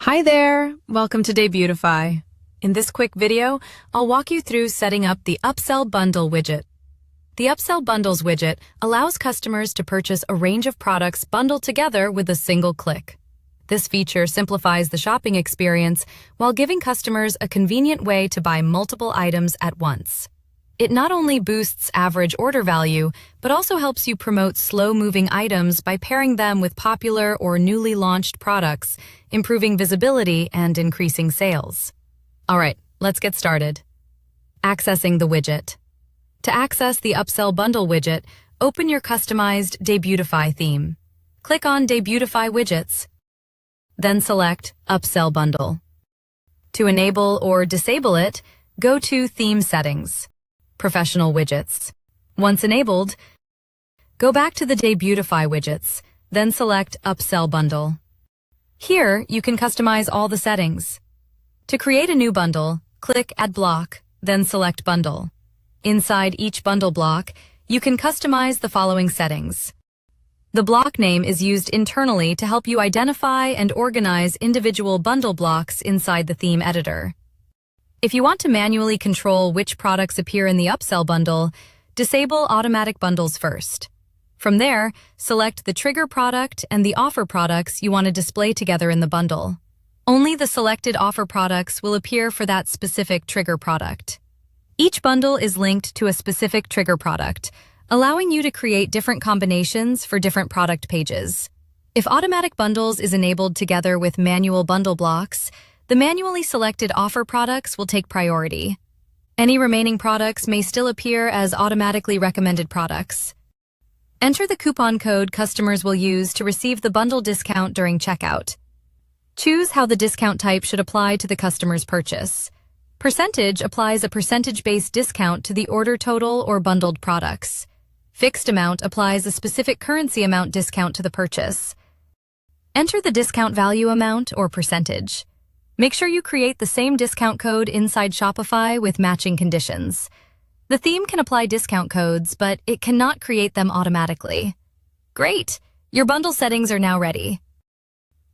Hi there! Welcome to Debutify. In this quick video, I'll walk you through setting up the Upsell Bundle widget. The Upsell Bundles widget allows customers to purchase a range of products bundled together with a single click. This feature simplifies the shopping experience while giving customers a convenient way to buy multiple items at once. It not only boosts average order value, but also helps you promote slow-moving items by pairing them with popular or newly launched products, improving visibility and increasing sales. All right, let's get started. Accessing the widget. To access the Upsell Bundle widget, open your customized Debutify theme. Click on Debutify Widgets. Then select Upsell Bundle. To enable or disable it, go to Theme Settings. Professional Widgets. Once enabled, go back to the Debutify widgets, then select Upsell Bundle. Here, you can customize all the settings. To create a new bundle, click Add Block, then select Bundle. Inside each bundle block, you can customize the following settings. The block name is used internally to help you identify and organize individual bundle blocks inside the theme editor. If you want to manually control which products appear in the upsell bundle, disable automatic bundles first. From there, select the trigger product and the offer products you want to display together in the bundle. Only the selected offer products will appear for that specific trigger product. Each bundle is linked to a specific trigger product, allowing you to create different combinations for different product pages. If automatic bundles is enabled together with manual bundle blocks, the manually selected offer products will take priority. Any remaining products may still appear as automatically recommended products. Enter the coupon code customers will use to receive the bundle discount during checkout. Choose how the discount type should apply to the customer's purchase. Percentage applies a percentage-based discount to the order total or bundled products. Fixed amount applies a specific currency amount discount to the purchase. Enter the discount value amount or percentage. Make sure you create the same discount code inside Shopify with matching conditions. The theme can apply discount codes, but it cannot create them automatically. Great! Your bundle settings are now ready.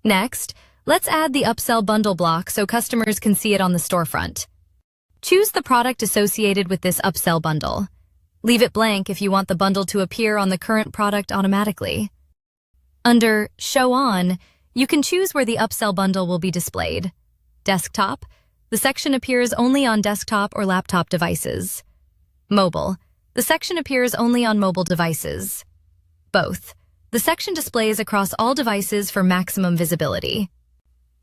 Next, let's add the upsell bundle block so customers can see it on the storefront. Choose the product associated with this upsell bundle. Leave it blank if you want the bundle to appear on the current product automatically. Under Show On, you can choose where the upsell bundle will be displayed. Desktop, the section appears only on desktop or laptop devices. Mobile, the section appears only on mobile devices. Both, the section displays across all devices for maximum visibility.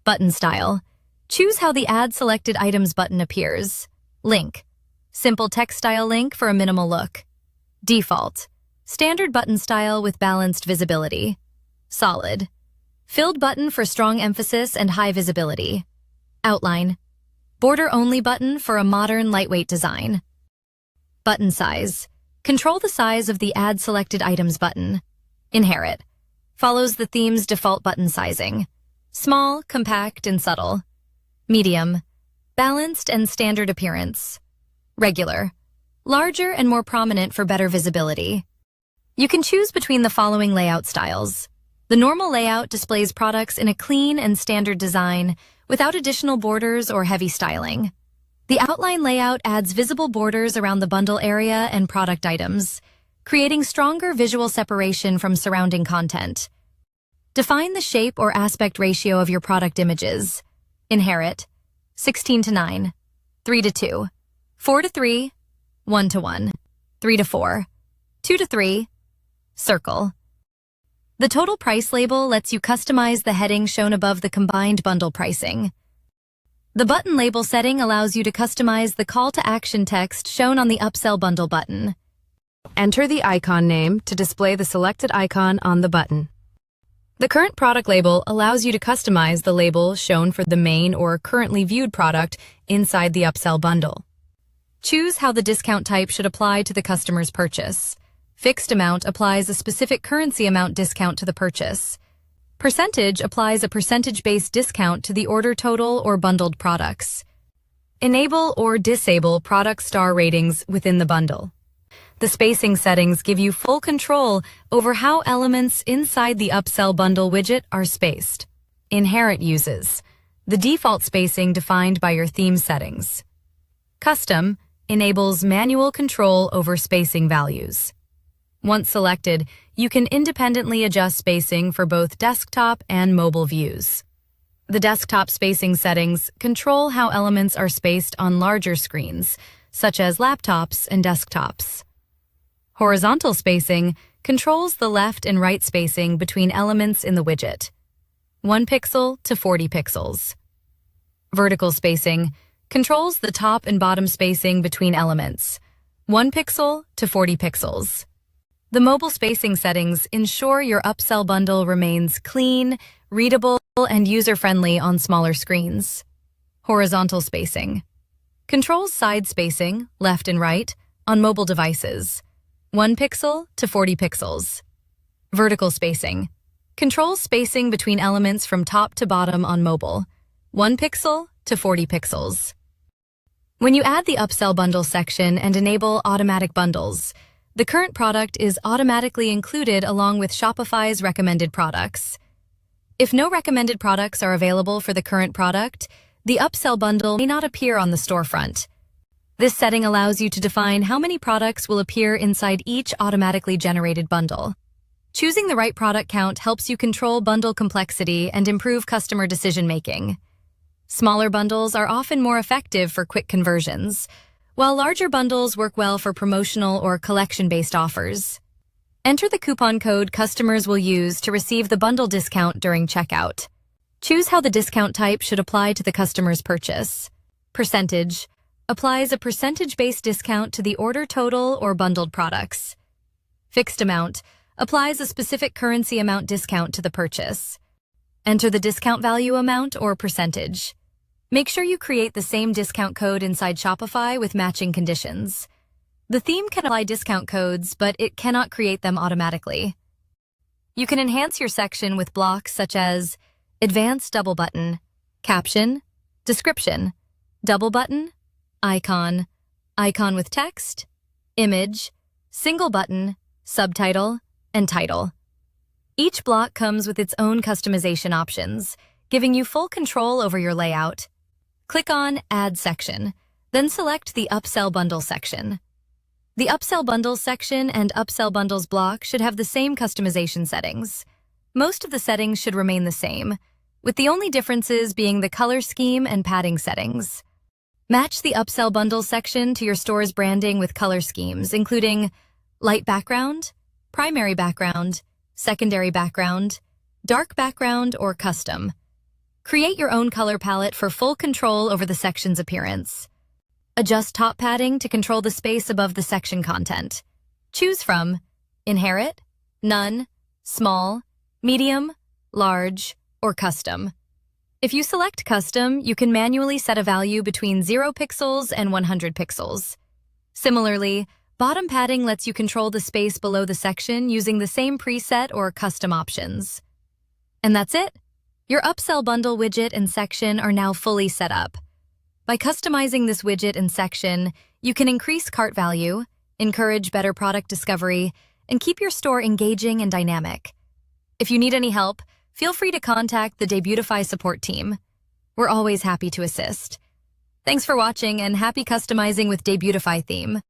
Button style, choose how the Add Selected Items button appears. Link, simple text style link for a minimal look. Default, standard button style with balanced visibility. Solid, filled button for strong emphasis and high visibility. Outline, border-only button for a modern, lightweight design. Button size, control the size of the Add Selected Items button. Inherit, follows the theme's default button sizing. Small, compact, and subtle. Medium, balanced and standard appearance. Regular, larger and more prominent for better visibility. You can choose between the following layout styles. The normal layout displays products in a clean and standard design, without additional borders or heavy styling. The outline layout adds visible borders around the bundle area and product items, creating stronger visual separation from surrounding content. Define the shape or aspect ratio of your product images. Inherit, 16:9, 3:2, 4:3, 1:1, 3:4, 2:3, circle. The total price label lets you customize the heading shown above the combined bundle pricing. The button label setting allows you to customize the call to action text shown on the Upsell Bundle button. Enter the icon name to display the selected icon on the button. The current product label allows you to customize the label shown for the main or currently viewed product inside the Upsell Bundle. Choose how the discount type should apply to the customer's purchase. Fixed amount applies a specific currency amount discount to the purchase. Percentage applies a percentage-based discount to the order total or bundled products. Enable or disable product star ratings within the bundle. The spacing settings give you full control over how elements inside the Upsell Bundle widget are spaced. Inherit uses. the default spacing defined by your theme settings. Custom enables manual control over spacing values. Once selected, you can independently adjust spacing for both desktop and mobile views. The desktop spacing settings control how elements are spaced on larger screens, such as laptops and desktops. Horizontal spacing controls the left and right spacing between elements in the widget, 1 pixel to 40 pixels. Vertical spacing controls the top and bottom spacing between elements, 1 pixel to 40 pixels. The mobile spacing settings ensure your upsell bundle remains clean, readable, and user-friendly on smaller screens. Horizontal spacing controls side spacing, left and right, on mobile devices, 1 pixel to 40 pixels. Vertical spacing controls spacing between elements from top to bottom on mobile, 1 pixel to 40 pixels. When you add the Upsell Bundle section and enable automatic bundles, the current product is automatically included along with Shopify's recommended products. If no recommended products are available for the current product, the Upsell Bundle may not appear on the storefront. This setting allows you to define how many products will appear inside each automatically generated bundle. Choosing the right product count helps you control bundle complexity and improve customer decision-making. Smaller bundles are often more effective for quick conversions, while larger bundles work well for promotional or collection-based offers. Enter the coupon code customers will use to receive the bundle discount during checkout. Choose how the discount type should apply to the customer's purchase. Percentage applies a percentage-based discount to the order total or bundled products. Fixed amount applies a specific currency amount discount to the purchase. Enter the discount value amount or percentage. Make sure you create the same discount code inside Shopify with matching conditions. The theme can apply discount codes, but it cannot create them automatically. You can enhance your section with blocks such as advanced double button, caption, description, double button, icon, icon with text, image, single button, subtitle, and title. Each block comes with its own customization options, giving you full control over your layout. Click on Add Section, then select the Upsell Bundle section. The Upsell Bundles section and Upsell Bundles block should have the same customization settings. Most of the settings should remain the same, with the only differences being the color scheme and padding settings. Match the Upsell Bundles section to your store's branding with color schemes, including light background, primary background, secondary background, dark background, or custom. Create your own color palette for full control over the section's appearance. Adjust top padding to control the space above the section content. Choose from Inherit, None, Small, Medium, Large, or Custom. If you select Custom, you can manually set a value between 0 pixels and 100 pixels. Similarly, bottom padding lets you control the space below the section using the same preset or custom options. And that's it. Your Upsell Bundle widget and section are now fully set up. By customizing this widget and section, you can increase cart value, encourage better product discovery, and keep your store engaging and dynamic. If you need any help, feel free to contact the Debutify support team. We're always happy to assist. Thanks for watching and happy customizing with Debutify Theme.